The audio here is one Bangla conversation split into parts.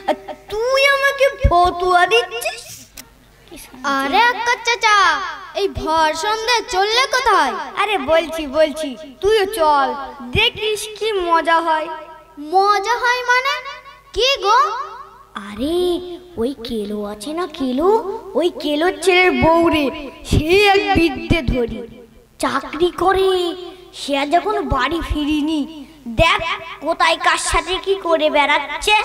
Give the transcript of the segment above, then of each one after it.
আর তুই আমাকে ফতুয়া দিচ্ছিস? আরে আক্কা চাচা, এই ভর সন্ধ্যে চললে কোথায়? আরে বলছি তুইও চল, দেখিস কি মজা হয়। মজা হয় মানে কি গো? আরে ওই কেলো আছে না, কেলো, ওই কেলোর ছেলের বউরে সে এক বিদ্যে ধরি চাকরি করে, সে আর যখন বাড়ি ফিরিনি, দেখ কোথায় কার সাথে কি করে বেড়াচ্ছে।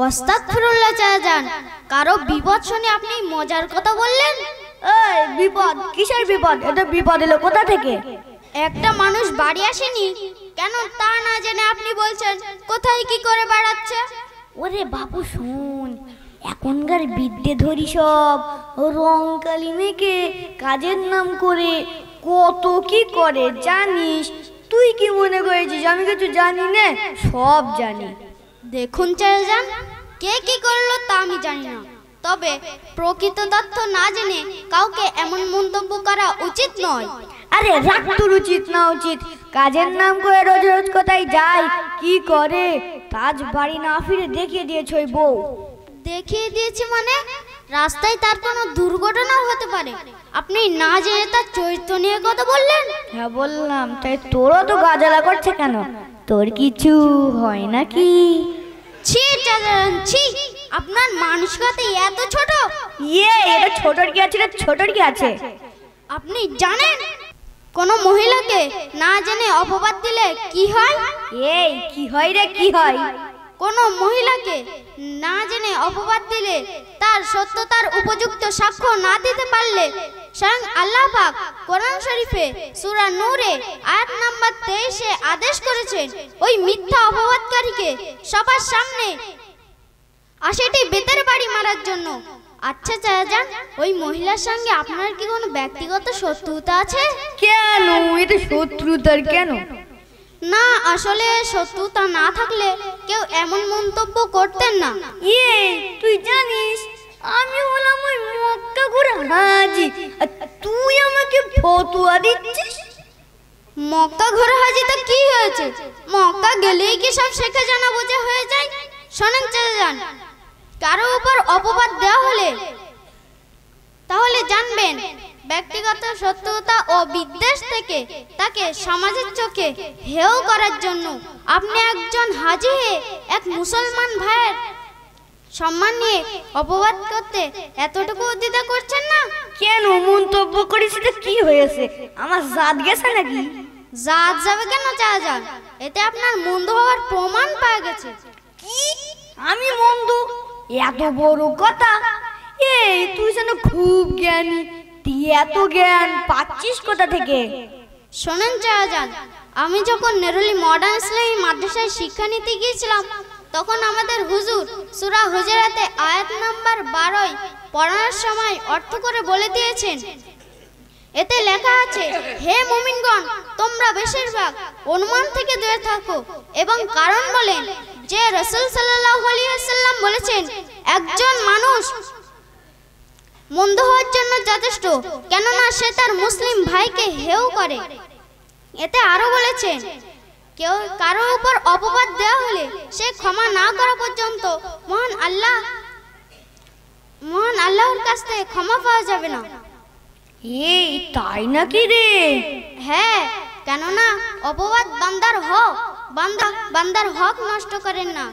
আস্তাগফিরুল্লাহ চাচাজান, কারো বিপদ শুনে আপনি মজার কথা বললেন? এই বিপদ? কিসের বিপদ? এটা বিপদ এলো কোথা থেকে? একটা মানুষ বাড়ি আসেনি কেন তা না জেনে আপনি বলছেন কোথায় কি করে বেড়াচ্ছে? ওরে বাবু শুন, এখনকার বিদ্যে ধরি সব রং কালি মেখে কাজের নাম করে কত কি করে জানিস? তুই কি মনে করেছিস আমি কিছু জানি না? সব জানি। দেখুন চাচাজান, কে কি করলো তা আমি জানি না, তবে প্রকৃত তথ্য না জেনে কাউকে এমন মন্তব্য করা উচিত নয়। আরে রাখ তোর উচিত না উচিত, কাজের নাম করে রোজ রোজ কোথায় যায় কি করে, কাজ বাড়ি না ফিরে দেখিয়ে দিয়েছ ওই বউ। দেখিয়ে দিয়েছে মানে? রাস্তায় তার কোনো দুর্ঘটনাও হতে পারে, আপনি না জেনে তার চরিত্র নিয়ে কথা বললেন। হ্যাঁ বললাম, তাই তোরও তো গাজালা করছে কেন? তোর কিছু হয় নাকি? ছি চাচাজান ছি, আপনার মানসিকতা এত ছোট। এটা ছোটর কি আছে? ছোটর কি আছে? আপনি জানেন কোন মহিলাকে না জেনে অপবাদ দিলে কি হয়? এই কি হয় রে, কি হয়? কোন মহিলাকে না জেনে অপবাদ দিলে, তার সত্যতার উপযুক্ত সাক্ষ্য না দিতে পারলে, স্বয়ং আল্লাহ পাক কোরআন শরীফে সূরা নূরে আয়াত নাম্বার 23-এ আদেশ করেছেন ওই মিথ্যা অপবাদকারীকে সবার সামনে 80টি বেতের বাড়ি মারার জন্য। আচ্ছা চাচাজান, ওই মহিলার সঙ্গে আপনার কি কোনো ব্যক্তিগত শত্রুতা আছে? কেন? এটা শত্রুতার কেন? না, আসলে শত্রুতা না থাকলে কেউ এমন মন্তব্য করতেন না। তুই জানিস আমি হলাম ওই মক্কা ঘুরে হাজি, আর তুই আমাকে ফতুয়া দিচ্ছিস? মক্কা ঘোরা হাজিতে কি হয়েছে? মক্কা গেলেই কি সব শেখা জানা বোঝা হয়ে যায়? শোনেন চাচাজান, কারো উপর অপবাদ দেওয়া হলে তাহলে জানবেন ব্যক্তিগত শত্রুতা ও বিদ্বেষ থেকে তাকে সমাজের চোখে হেয় করার জন্য আপনি একজন হাজি হয়ে এক মুসলমান ভাইয়ের সম্মান নিয়ে অপবাদ করতে এতটুকু দ্বিধা করছেন না? কেন মন্তব্য করিস? এটা কি হয়েছে? আমার জাত গেছে নাকি? জাত যাবে কেন চাচাজান? এতে আপনার মন্দ হওয়ার প্রমাণ পাওয়া গেছে। কি? আমি মন্দ? এত বড় কথা! তুই যেন খুব জ্ঞানী, তুই এত জ্ঞান পাচ্ছিস কোথা থেকে? শোনেন চাচাজান, আমি যখন নেরুলি মডার্ন ইসলামী মাদ্রাসায় শিক্ষা নিতে গিয়েছিলাম, তখন আমাদের হুজুর সূরা হুজুরাতে আয়াত নাম্বার 12 পড়ানোর সময় অর্থ করে বলে দিয়েছেন। এতে লেখা আছে, হে মুমিনগণ, তোমরা বেশিরভাগ অনুমান থেকে দূরে থাকো, এবং কারণ বলেন যে রাসূল সাল্লাল্লাহু আলাইহি ওয়াসাল্লাম বলেছেন, একজন মানুষ মন্দ হওয়ার জন্য যথেষ্ট, কেননা সে তার মুসলিম ভাইকে হেয় করে। এতে আরো বলেছেন, কেউ কারো উপর অপবাদ দেওয়া হলে সে ক্ষমা না করা পর্যন্ত মহান আল্লাহর কাছ থেকে ক্ষমা পাওয়া যাবে না। তাই নাকি রে? হ্যাঁ, কেননা অপবাদ বান্দার হক নষ্ট করেন না।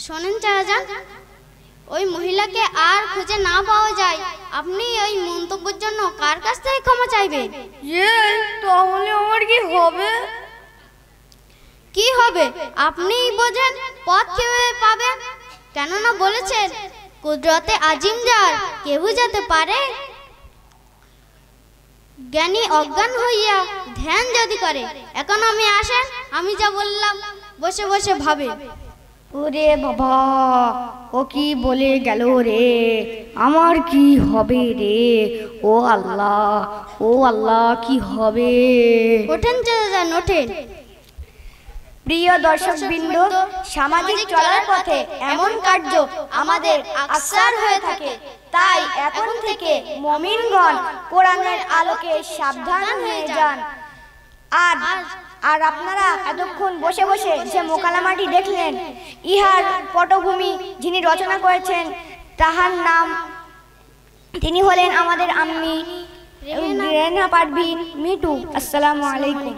শোনেন চাচাজান, ওই মহিলাকে আর খুঁজে না পাওয়া যায়, আপনি ওই মন্তব্যের জন্য কার কাছ থেকে ক্ষমা চাইবেন? তাহলে আমার কি হবে? কি হবে আপনিই বোঝেন, পথ কিভাবে পাবেন। কেননা বলেছেন, কুদরতে আজিম যার কেউ যেতে পারে, জ্ঞানী অজ্ঞান হইয়া ধ্যান যদি করে। এখন আমি আসেন, আমি যা বললাম বসে বসে ভাবে। ওরে বাবা, ও কি বলে গেল রে? আমার কি হবে রে? ও আল্লাহ কি হবে? ওঠেন চাচাজান, ওঠেন। প্রিয় দর্শকবৃন্দ, সামাজিক চলার পথে এমন কার্য আমাদের আকসার হয়ে থাকে, তাই এখন থেকে মুমিনগণ কোরআনের আলোকে সাবধান হয়ে যান। আর আপনারা এতক্ষণ বসে বসে যে মোকালামাটি দেখলেন, ইহার পটভূমি যিনি রচনা করেছেন তাহার নাম, তিনি হলেন আমাদের আম্মি রেনা পারভিন মিটু। আসসালামু আলাইকুম।